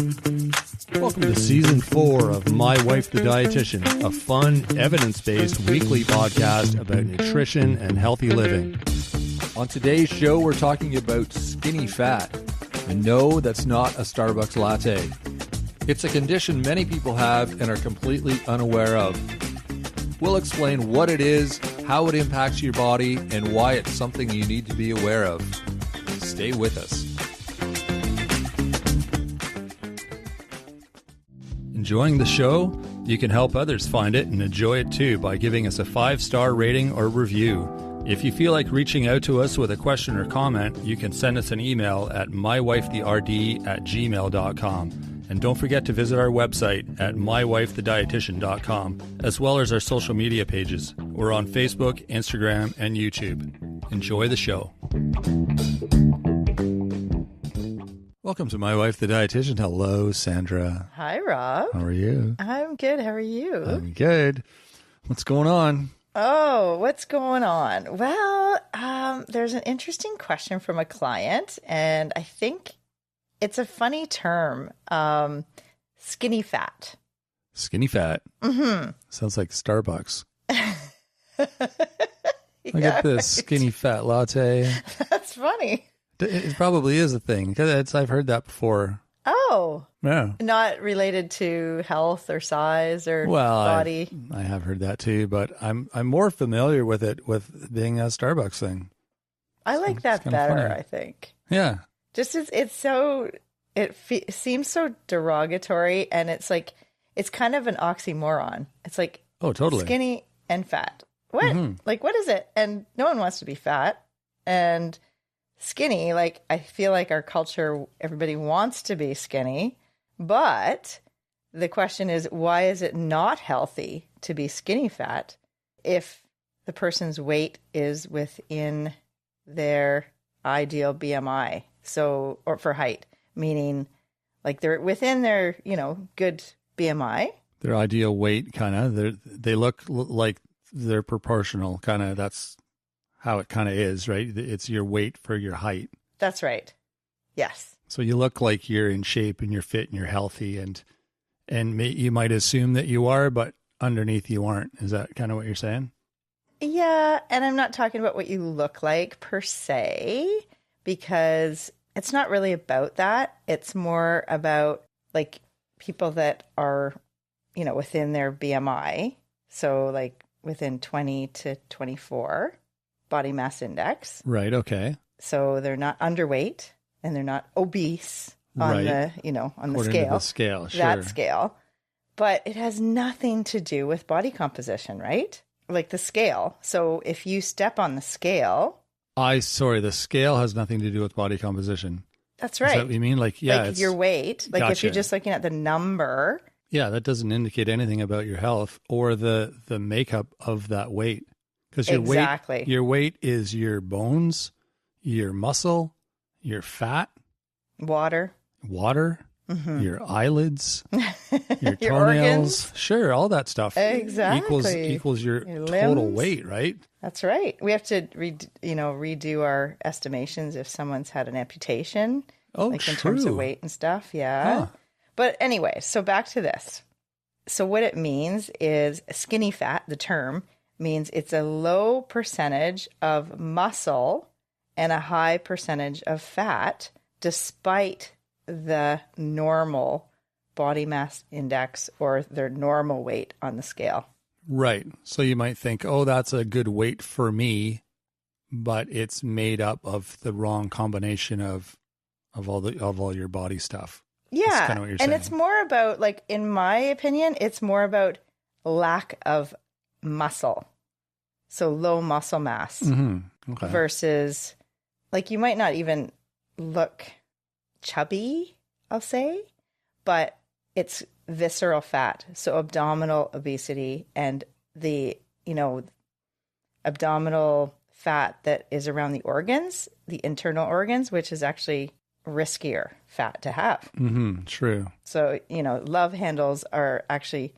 Welcome to Season 4 of My Wife the Dietitian, a fun, evidence-based weekly podcast about nutrition and healthy living. On today's show, we're talking about skinny fat. And no, that's not a Starbucks latte. It's a condition many people have and are completely unaware of. We'll explain what it is, how it impacts your body, and why it's something you need to be aware of. Stay with us. Enjoying the show? You can help others find it and enjoy it too by giving us a 5-star rating or review. If you feel like reaching out to us with a question or comment, you can send us an email at mywifetherd@gmail.com. And don't forget to visit our website at mywifethedietitian.com, as well as our social media pages. We're on Facebook, Instagram, and YouTube. Enjoy the show. Welcome to My Wife the Dietitian. Hello, Sandra. Hi, Rob. How are you? I'm good. How are you? I'm good. What's going on? Oh, what's going on? Well, there's an interesting question from a client, and I think it's a funny term, skinny fat. Skinny fat? Mm-hmm. Sounds like Starbucks. Look Yeah, at this skinny fat latte. That's funny. It probably is a thing, because I've heard that before. Oh. Yeah. Not related to health or size or body. I have heard that too, but I'm more familiar with it with being a Starbucks thing. I like that better, funny. I think. Yeah. Just it seems so derogatory, and it's like, it's kind of an oxymoron. It's like, Oh, totally. skinny and fat. What? Mhm. Like, what is it? And no one wants to be fat. And skinny, like, I feel like our culture, everybody wants to be skinny. But the question is, why is it not healthy to be skinny fat if the person's weight is within their ideal BMI? So, or for height, meaning like they're within their, good BMI. Their ideal weight, kind of. They look like they're proportional, kind of. That's how it kind of is, right? It's your weight for your height. That's right. Yes. So you look like you're in shape and you're fit and you're healthy, and you might assume that you are, but underneath you aren't. Is that kind of what you're saying? Yeah, and I'm not talking about what you look like per se, because it's not really about that. It's more about like people that are, within their BMI. So like within 20 to 24 body mass index. Right. Okay. So they're not underweight and they're not obese on the, on the According scale. to the scale, sure. That scale. But it has nothing to do with body composition, right? Like the scale. So if you step on the scale. The scale has nothing to do with body composition. That's right. Is that what you mean? Like, yeah. Like your weight. Like Gotcha. if you're just looking at the number. Yeah, that doesn't indicate anything about your health or the makeup of that weight. Because your weight is your bones, your muscle, your fat. Water. Mm-hmm. Your eyelids, your Your toenails. organs. Sure, all that stuff Exactly. equals your limbs. total weight, right? That's right. We have to redo our estimations if someone's had an amputation. Oh, like in true. terms of weight and stuff. Yeah. Huh. But anyway, so back to this. So what it means is skinny fat, the term, means it's a low percentage of muscle and a high percentage of fat, despite the normal body mass index or their normal weight on the scale. Right. So you might think, oh, that's a good weight for me, but it's made up of the wrong combination of all your body stuff. Yeah. That's kind of what you're saying. And it's more about, like, in my opinion, it's more about lack of muscle. So low muscle mass Okay. versus, like, you might not even look chubby, I'll say, but it's visceral fat. So abdominal obesity and the, abdominal fat that is around the organs, the internal organs, which is actually riskier fat to have. True. So, love handles are actually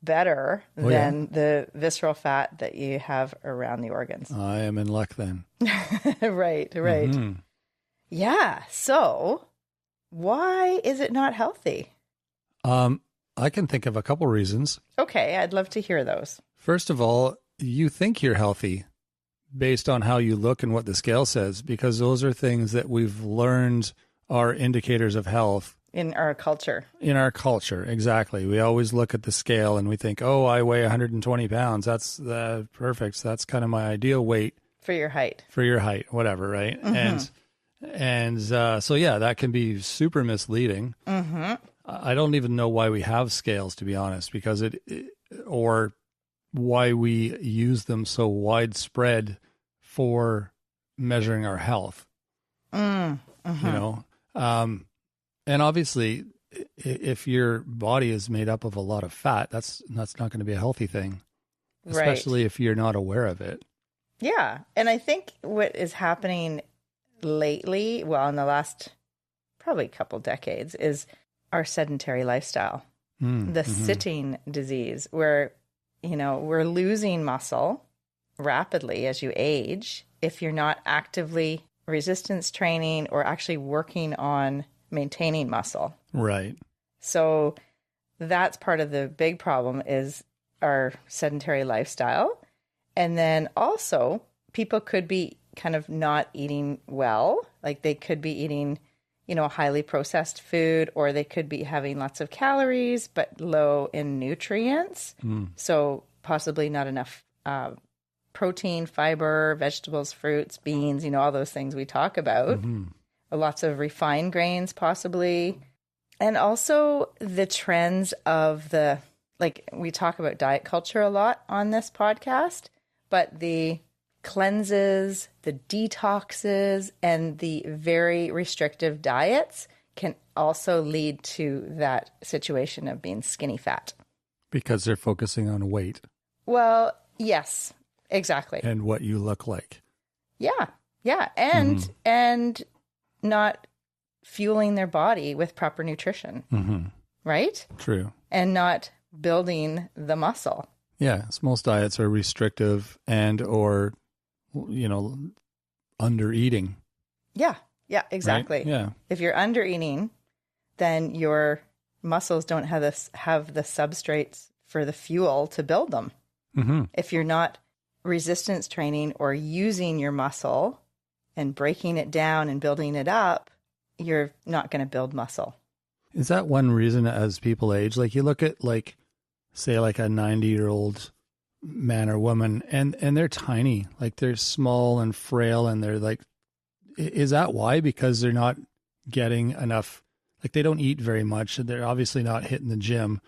better than the visceral fat that you have around the organs. I am in luck then. Right. Mm-hmm. Yeah. So Why is it not healthy? I can think of a couple reasons. Okay, I'd love to hear those. First of all, you think you're healthy based on how you look and what the scale says, because those are things that we've learned are indicators of health. In our culture. In our culture, exactly. We always look at the scale and we think, oh, I weigh 120 pounds. That's perfect. That's kind of my ideal weight. For your height. For your height, whatever, right? And so, yeah, that can be super misleading. Mm-hmm. I don't even know why we have scales, to be honest, because or why we use them so widespread for measuring our health. Mm-hmm. You know, and obviously, if your body is made up of a lot of fat, that's not going to be a healthy thing, especially if you're not aware of it. Yeah, and I think what is happening lately, well, in the last probably couple decades, is our sedentary lifestyle, the sitting disease, where, you know, we're losing muscle rapidly as you age if you're not actively resistance training or actually working on maintaining muscle. Right. So that's part of the big problem is our sedentary lifestyle. And then also people could be kind of not eating well, like they could be eating, you know, highly processed food, or they could be having lots of calories, but low in nutrients. So possibly not enough protein, fiber, vegetables, fruits, beans, you know, all those things we talk about. Lots of refined grains possibly. And also the trends of like we talk about diet culture a lot on this podcast, but the cleanses, the detoxes, and the very restrictive diets can also lead to that situation of being skinny fat. Because they're focusing on weight. Well, yes, exactly. And what you look like. Yeah. Yeah. And not fueling their body with proper nutrition. Right? True. And not building the muscle. Yeah. Most diets are restrictive and or, you know, under eating. Yeah. Yeah, exactly. Right? Yeah. If you're under eating, then your muscles don't have the substrates for the fuel to build them. If you're not resistance training or using your muscle and breaking it down and building it up, you're not going to build muscle. Is that one reason as people age? Like you look at like, say like a 90-year-old man or woman and they're tiny, like they're small and frail and they're like, is that why? Because they're not getting enough, like they don't eat very much. They're obviously not hitting the gym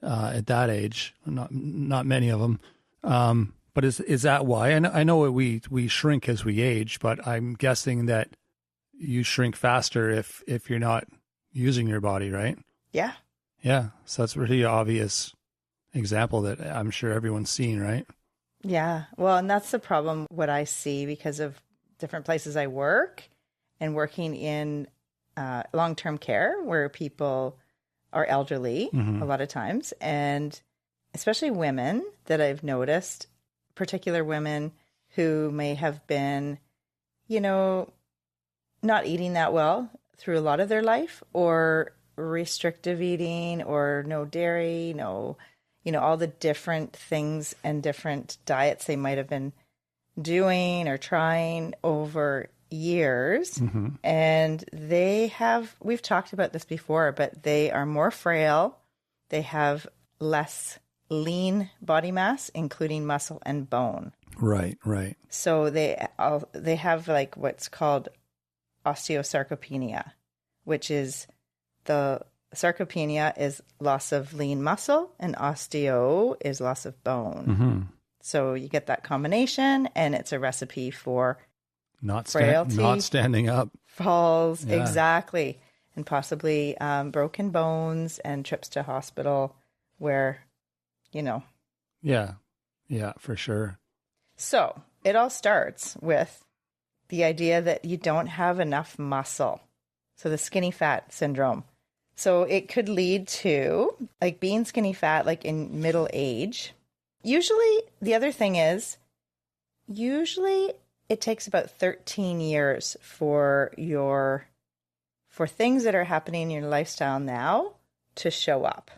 at that age. Not many of them. But is that why? I know we shrink as we age, but I'm guessing that you shrink faster if you're not using your body, right? Yeah. Yeah. So that's a pretty obvious example that I'm sure everyone's seen, right? Yeah. Well, and that's the problem, what I see because of different places I work and working in long-term care where people are elderly a lot of times, and especially women that I've noticed, particular women who may have been, you know, not eating that well through a lot of their life, or restrictive eating, or no dairy, no, you know, all the different things and different diets they might have been doing or trying over years. And we've talked about this before, but they are more frail. They have less lean body mass, including muscle and bone. Right, right. So they have like what's called osteosarcopenia, which is sarcopenia is loss of lean muscle and osteo is loss of bone. So you get that combination and it's a recipe for frailty, not standing up, falls, exactly, and possibly broken bones and trips to hospital where, you know. Yeah, for sure. So it all starts with the idea that you don't have enough muscle. So the skinny fat syndrome. So it could lead to like being skinny fat, like in middle age. Usually the other thing is, it takes about 13 years for your for things that are happening in your lifestyle now to show up.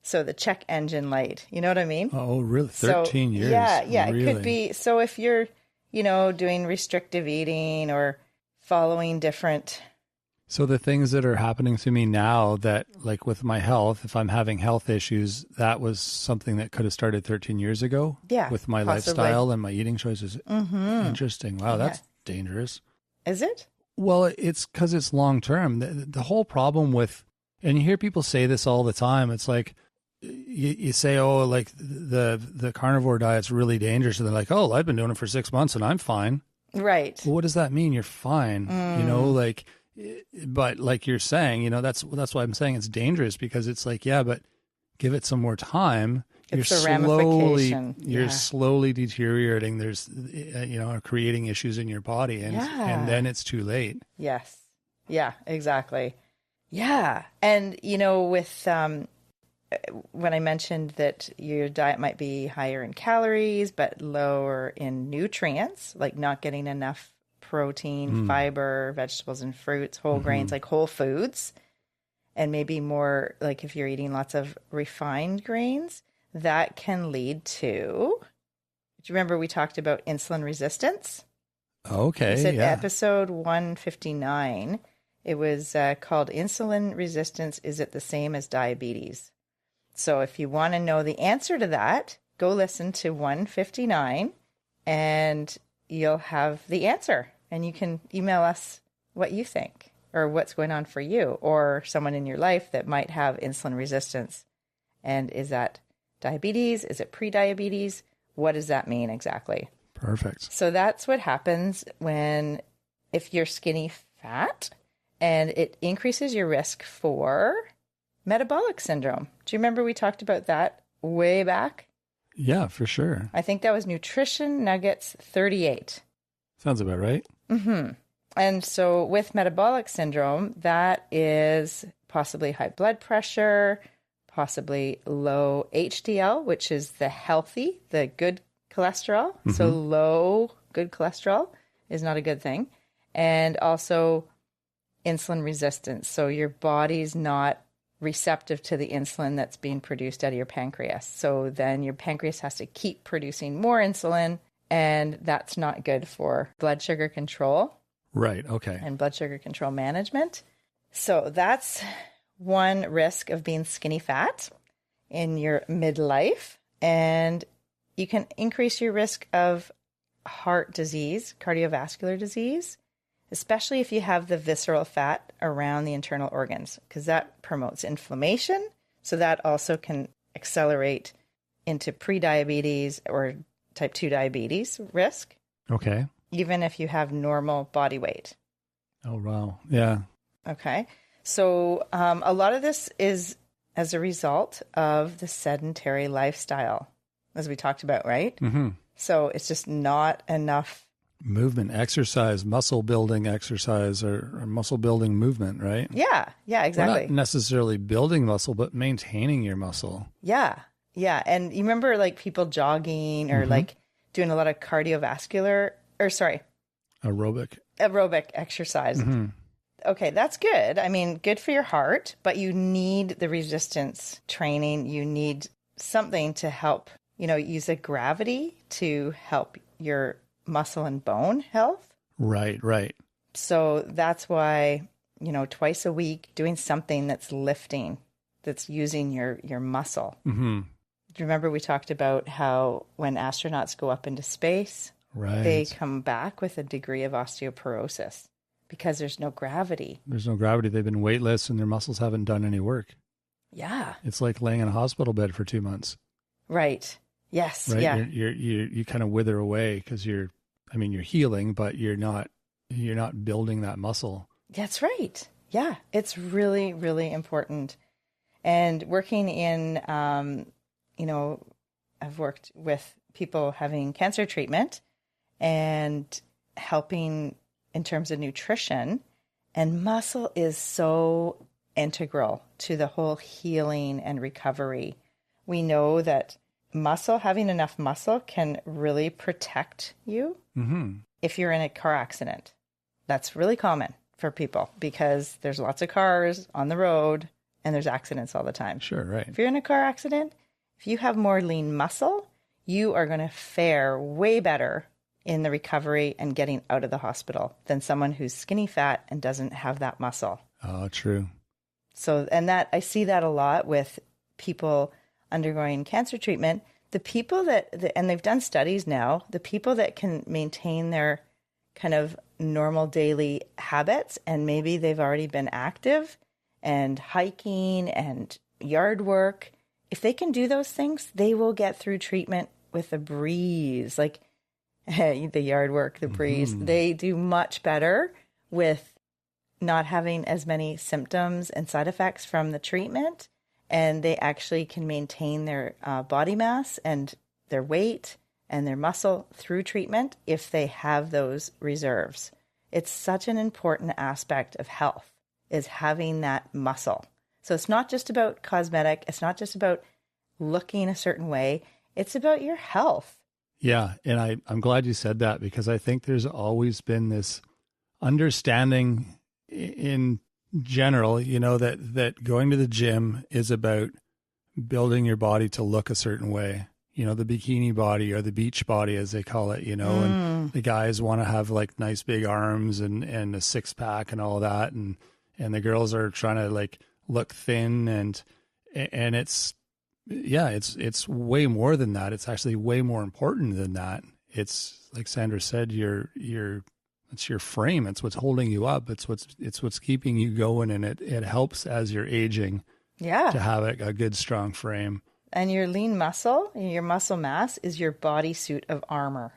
So the check engine light, you know what I mean? Oh, really? 13 years. Yeah. Really? It could be. So if you're, doing restrictive eating or following different. So the things that are happening to me now that, like with my health, if I'm having health issues, that was something that could have started 13 years ago. Yeah. With my possibly. lifestyle and my eating choices. Mm-hmm. Interesting. Wow, that's dangerous. Is it? Well, it's because it's long term. The whole problem with, and you hear people say this all the time, it's like, you say, oh, like the carnivore diet's really dangerous. And they're like, oh, I've been doing it for 6 months and I'm fine. Right. Well, what does that mean? You're fine. But like you're saying, that's why I'm saying it's dangerous, because it's like, yeah, but give it some more time. It's you're a ramification. You're slowly deteriorating. There's, creating issues in your body, and then it's too late. Yes. Yeah, exactly. Yeah. And, with, when I mentioned that your diet might be higher in calories, but lower in nutrients, like not getting enough protein, fiber, vegetables and fruits, whole grains, like whole foods, and maybe more like if you're eating lots of refined grains, that can lead to, do you remember we talked about insulin resistance? Okay. We said episode 159, it was called Insulin Resistance, Is It the Same as Diabetes? So if you want to know the answer to that, go listen to 159 and you'll have the answer. And you can email us what you think or what's going on for you or someone in your life that might have insulin resistance. And is that diabetes? Is it pre-diabetes? What does that mean exactly? Perfect. So that's what happens if you're skinny fat, and it increases your risk for metabolic syndrome. Do you remember we talked about that way back? Yeah, for sure. I think that was Nutrition Nuggets 38. Sounds about right. Mm-hmm. And so with metabolic syndrome, that is possibly high blood pressure, possibly low HDL, which is the good cholesterol. So low good cholesterol is not a good thing. And also insulin resistance. So your body's not receptive to the insulin that's being produced out of your pancreas. So then your pancreas has to keep producing more insulin, and that's not good for blood sugar control. Right. Okay. And blood sugar control management. So that's one risk of being skinny fat in your midlife. And you can increase your risk of heart disease, cardiovascular disease, especially if you have the visceral fat around the internal organs, because that promotes inflammation. So that also can accelerate into prediabetes or type 2 diabetes risk. Okay. Even if you have normal body weight. Oh, wow. Yeah. Okay. So a lot of this is as a result of the sedentary lifestyle, as we talked about, right? Mm-hmm. So it's just not enough movement, exercise, muscle building exercise, or muscle building movement, right? Yeah, exactly. We're not necessarily building muscle, but maintaining your muscle. Yeah. And you remember like people jogging or like doing a lot of aerobic exercise. Mm-hmm. Okay, that's good. I mean, good for your heart, but you need the resistance training. You need something to help, use the gravity to help your muscle and bone health. Right. So that's why, twice a week doing something that's lifting, that's using your muscle. Mm-hmm. Do you remember we talked about how when astronauts go up into space, they come back with a degree of osteoporosis because there's no gravity. There's no gravity. They've been weightless and their muscles haven't done any work. Yeah. It's like laying in a hospital bed for 2 months. Right. Yes. Right? Yeah. You kind of wither away because you're healing, but you're not building that muscle. That's right. Yeah. It's really, really important. And working in, I've worked with people having cancer treatment and helping in terms of nutrition, and muscle is so integral to the whole healing and recovery. We know that having enough muscle can really protect you if you're in a car accident. That's really common for people because there's lots of cars on the road and there's accidents all the time. Sure, right. If you're in a car accident, if you have more lean muscle, you are going to fare way better in the recovery and getting out of the hospital than someone who's skinny fat and doesn't have that muscle. Oh, true. So, and that I see that a lot with people undergoing cancer treatment. The people and they've done studies now, the people that can maintain their kind of normal daily habits, and maybe they've already been active and hiking and yard work, if they can do those things, they will get through treatment with a breeze. Like the yard work, the breeze, they do much better with not having as many symptoms and side effects from the treatment. And they actually can maintain their body mass and their weight and their muscle through treatment if they have those reserves. It's such an important aspect of health, is having that muscle. So it's not just about cosmetic. It's not just about looking a certain way. It's about your health. Yeah, and I'm glad you said that, because I think there's always been this understanding in general, you know, that going to the gym is about building your body to look a certain way, you know, the bikini body or the beach body, as they call it, you know, and the guys want to have like nice big arms and a six pack and all that. And the girls are trying to like look thin and it's, yeah, it's way more than that. It's actually way more important than that. It's like Sandra said, it's your frame. It's what's holding you up. It's what's keeping you going. And it helps as you're aging to have a good, strong frame. And your lean muscle, your muscle mass is your bodysuit of armor.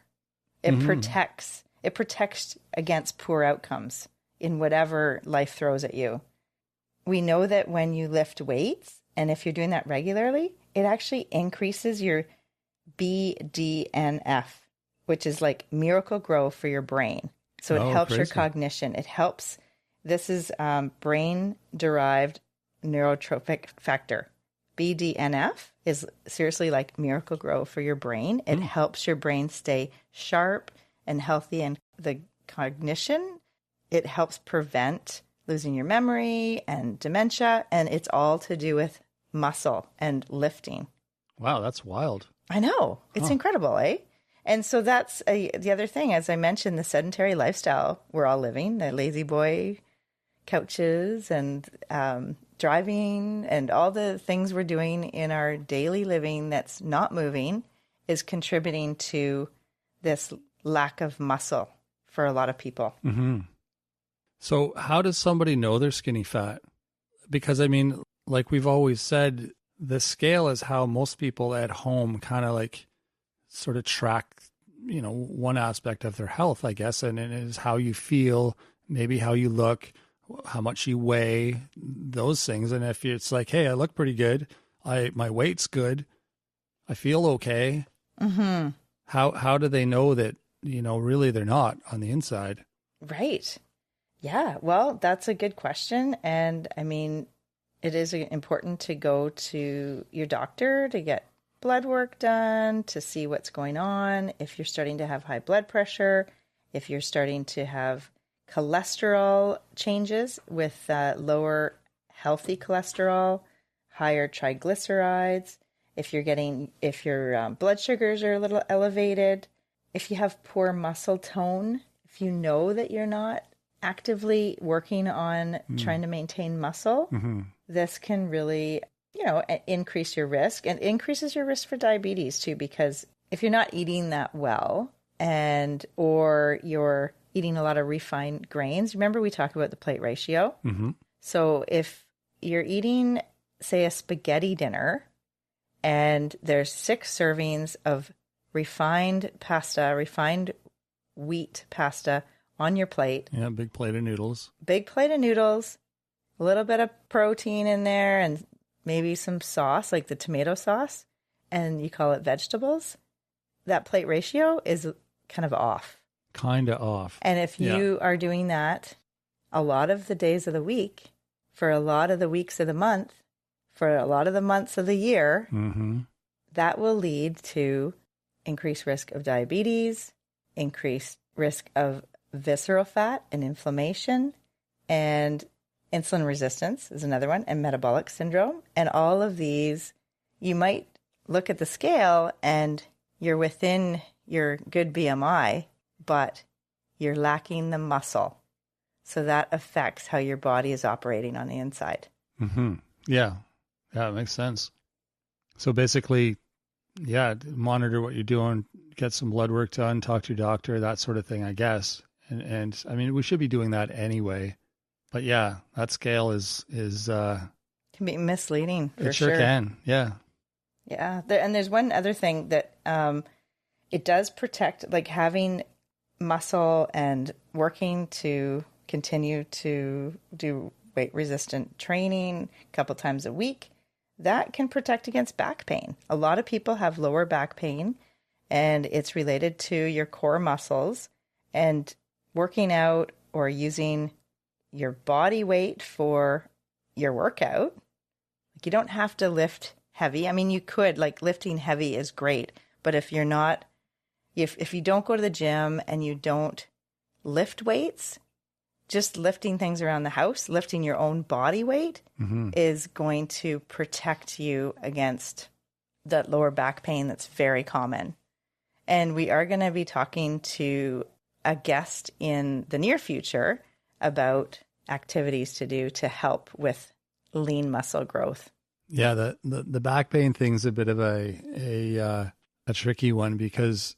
It protects against poor outcomes in whatever life throws at you. We know that when you lift weights, and if you're doing that regularly, it actually increases your BDNF, which is like miracle grow for your brain. So it helps your cognition. It helps. This is brain-derived neurotrophic factor. BDNF is seriously like miracle grow for your brain. It helps your brain stay sharp and healthy, and the cognition. It helps prevent losing your memory and dementia, and it's all to do with muscle and lifting. Wow, that's wild. I know. It's incredible, eh? And so that's the other thing, as I mentioned, the sedentary lifestyle we're all living, the lazy boy couches and driving and all the things we're doing in our daily living that's not moving is contributing to this lack of muscle for a lot of people. Mm-hmm. So how does somebody know they're skinny fat? Because, I mean, like we've always said, the scale is how most people at home kind of like sort of track, you know, one aspect of their health, I guess, and it is how you feel, maybe how you look, how much you weigh, those things. And if it's like, hey, I look pretty good, my weight's good, I feel okay. Mm-hmm. How do they know that, you know, really they're not on the inside? Right. Yeah. Well, that's a good question. And I mean, it is important to go to your doctor to get blood work done, to see what's going on. If you're starting to have high blood pressure, if you're starting to have cholesterol changes with lower healthy cholesterol, higher triglycerides, if your blood sugars are a little elevated, if you have poor muscle tone, if you know that you're not actively working on trying to maintain muscle, this can really, you know, increase your risk, and increases your risk for diabetes too, because if you're not eating that well or you're eating a lot of refined grains, remember we talked about the plate ratio? Mm-hmm. So if you're eating, say, a spaghetti dinner and there's 6 servings of refined wheat pasta on your plate. Yeah, big plate of noodles. A little bit of protein in there, and maybe some sauce, like the tomato sauce, and you call it vegetables. That plate ratio is kind of off. And if you are doing that a lot of the days of the week, for a lot of the weeks of the month, for a lot of the months of the year, that will lead to increased risk of diabetes, increased risk of visceral fat and inflammation, and insulin resistance is another one, and metabolic syndrome. And all of these, you might look at the scale and you're within your good BMI, but you're lacking the muscle. So that affects how your body is operating on the inside. Mm-hmm. Yeah. Yeah, it makes sense. So basically, yeah, monitor what you're doing, get some blood work done, talk to your doctor, that sort of thing, I guess. And I mean, we should be doing that anyway. But yeah, that scale is Can be misleading for it sure can. Yeah. Yeah. And there's one other thing that it does protect, like having muscle and working to continue to do weight resistant training a couple times a week. That can protect against back pain. A lot of people have lower back pain, and it's related to your core muscles. And working out or using your body weight for your workout, like you don't have to lift heavy. I mean, you could, like lifting heavy is great, but if you're not, if you don't go to the gym and you don't lift weights, just lifting things around the house, lifting your own body weight is going to protect you against that lower back pain that's very common. And we are going to be talking to a guest in the near future about activities to do to help with lean muscle growth. Yeah, the back pain thing's a bit of a tricky one because,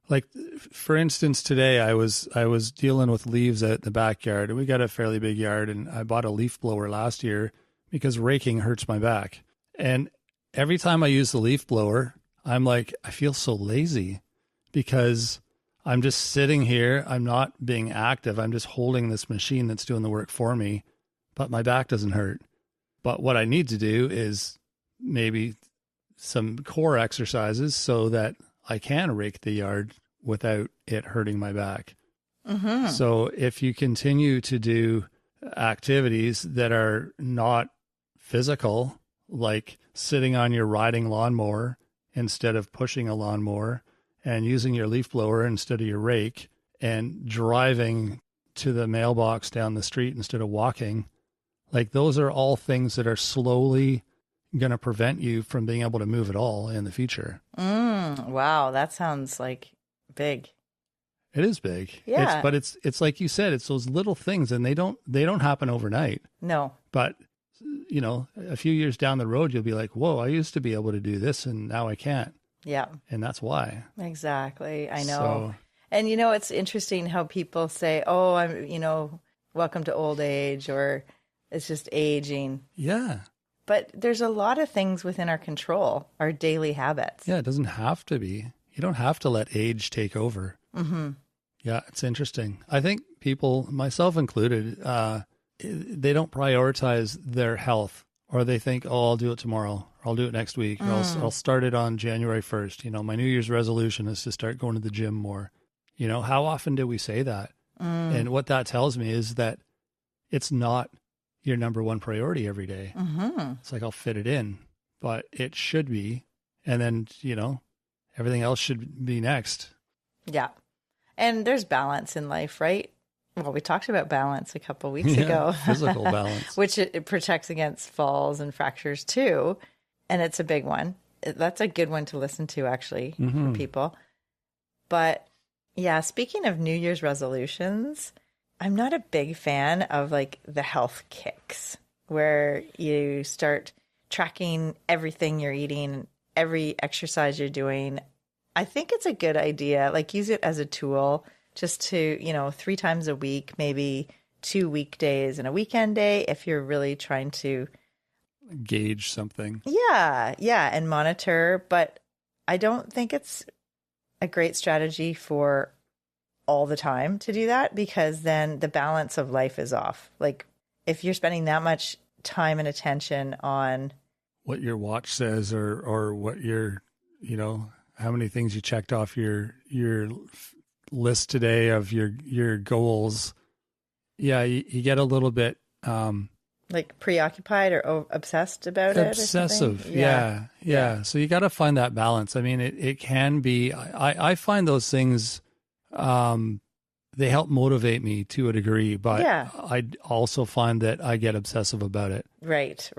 like, for instance, today I was dealing with leaves out in the backyard, and we got a fairly big yard, and I bought a leaf blower last year because raking hurts my back. And every time I use the leaf blower, I'm like, I feel so lazy because I'm just sitting here. I'm not being active. I'm just holding this machine that's doing the work for me, but my back doesn't hurt. But what I need to do is maybe some core exercises so that I can rake the yard without it hurting my back. Mm-hmm. So if you continue to do activities that are not physical, like sitting on your riding lawnmower instead of pushing a lawnmower, and using your leaf blower instead of your rake, and driving to the mailbox down the street instead of walking, like those are all things that are slowly going to prevent you from being able to move at all in the future. Wow, that sounds like big. It is big. Yeah. But it's like you said, it's those little things, and they don't happen overnight. No. But, you know, a few years down the road, you'll be like, whoa, I used to be able to do this and now I can't. Yeah. And that's why. Exactly. I know. So, and, you know, it's interesting how people say, oh, I'm, you know, welcome to old age, or it's just aging. Yeah. But there's a lot of things within our control, our daily habits. Yeah, it doesn't have to be. You don't have to let age take over. Mm-hmm. Yeah, it's interesting. I think people, myself included, they don't prioritize their health, or they think, oh, I'll do it tomorrow, or I'll do it next week, or I'll start it on January 1st. You know, my New Year's resolution is to start going to the gym more. You know, how often do we say that? And what that tells me is that it's not your number one priority every day. Mm-hmm. It's like, I'll fit it in, but it should be. And then, you know, everything else should be next. Yeah. And there's balance in life, right? Well, we talked about balance a couple of weeks ago. Physical balance. Which it protects against falls and fractures too. And it's a big one. That's a good one to listen to, actually, for people. But yeah, speaking of New Year's resolutions, I'm not a big fan of like the health kicks where you start tracking everything you're eating, every exercise you're doing. I think it's a good idea. Like, use it as a tool just to, you know, 3 times a week, maybe 2 weekdays and a weekend day if you're really trying to gauge something. Yeah, and monitor. But I don't think it's a great strategy for all the time to do that, because then the balance of life is off. Like, if you're spending that much time and attention on what your watch says, or what your, you know, how many things you checked off your list today of your goals. Yeah, you get a little bit like preoccupied or obsessed about it. Obsessive. Yeah. So you got to find that balance. I mean, it can be, I find those things they help motivate me to a degree, but Yeah. I also find that I get obsessive about it. Right.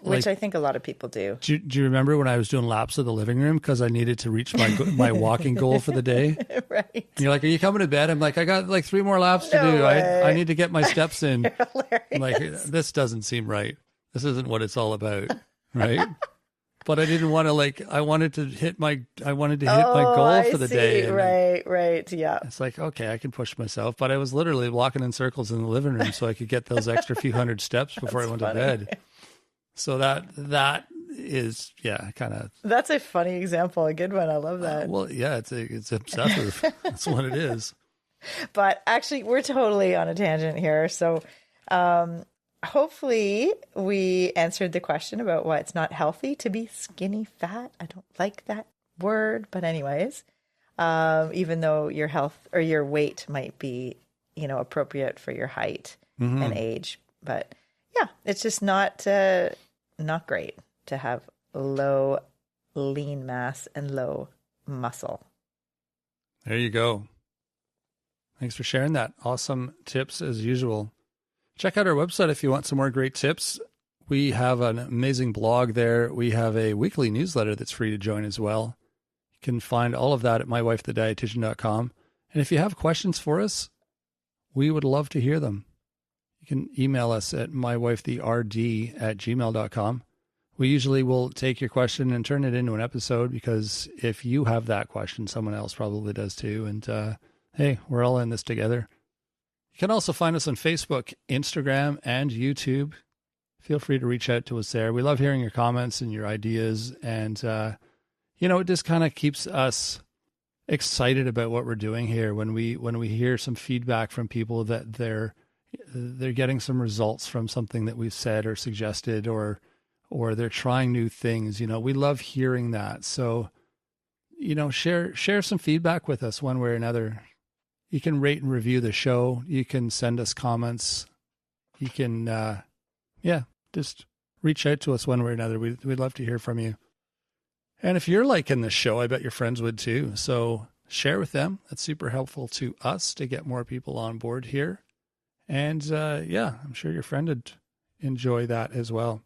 Which I think a lot of people do. Do you remember when I was doing laps of the living room because I needed to reach my walking goal for the day? Right. And you're like, are you coming to bed? I'm like, I got like 3 more laps to do. I need to get my steps in. I'm like, this doesn't seem right. This isn't what it's all about, right? But I didn't want to I wanted to hit my goal for the day. Right. Yeah. It's like, okay, I can push myself, but I was literally walking in circles in the living room so I could get those extra few hundred steps before I went to bed. So that is, kind of. That's a funny example, a good one. I love that. Well, yeah, it's obsessive. That's what it is. But actually, we're totally on a tangent here. So, hopefully we answered the question about why it's not healthy to be skinny fat. I don't like that word, but anyways, even though your health or your weight might be, appropriate for your height and age, but yeah, it's just not great to have low lean mass and low muscle. There you go. Thanks for sharing that. Awesome tips as usual. Check out our website if you want some more great tips. We have an amazing blog there. We have a weekly newsletter that's free to join as well. You can find all of that at mywifethedietitian.com. And if you have questions for us, we would love to hear them. You can email us at mywifetherd@gmail.com. We usually will take your question and turn it into an episode because if you have that question, someone else probably does too. And hey, we're all in this together. You can also find us on Facebook, Instagram, and YouTube. Feel free to reach out to us there. We love hearing your comments and your ideas. And, it just kind of keeps us excited about what we're doing here when we hear some feedback from people that they're getting some results from something that we've said or suggested or they're trying new things. We love hearing that. So, share some feedback with us one way or another. You can rate and review the show. You can send us comments. You can, just reach out to us one way or another. We'd love to hear from you. And if you're liking this show, I bet your friends would too. So share with them. That's super helpful to us to get more people on board here. And I'm sure your friend would enjoy that as well.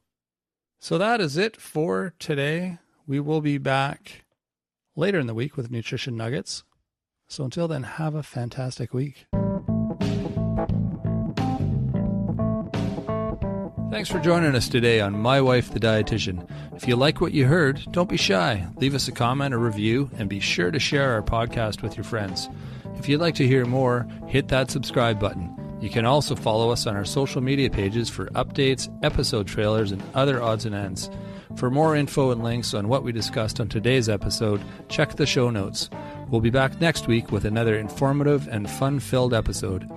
So that is it for today. We will be back later in the week with Nutrition Nuggets. So until then, have a fantastic week. Thanks for joining us today on My Wife the Dietitian. If you like what you heard, don't be shy. Leave us a comment or review, and be sure to share our podcast with your friends. If you'd like to hear more, hit that subscribe button. You can also follow us on our social media pages for updates, episode trailers, and other odds and ends. For more info and links on what we discussed on today's episode, check the show notes. We'll be back next week with another informative and fun-filled episode.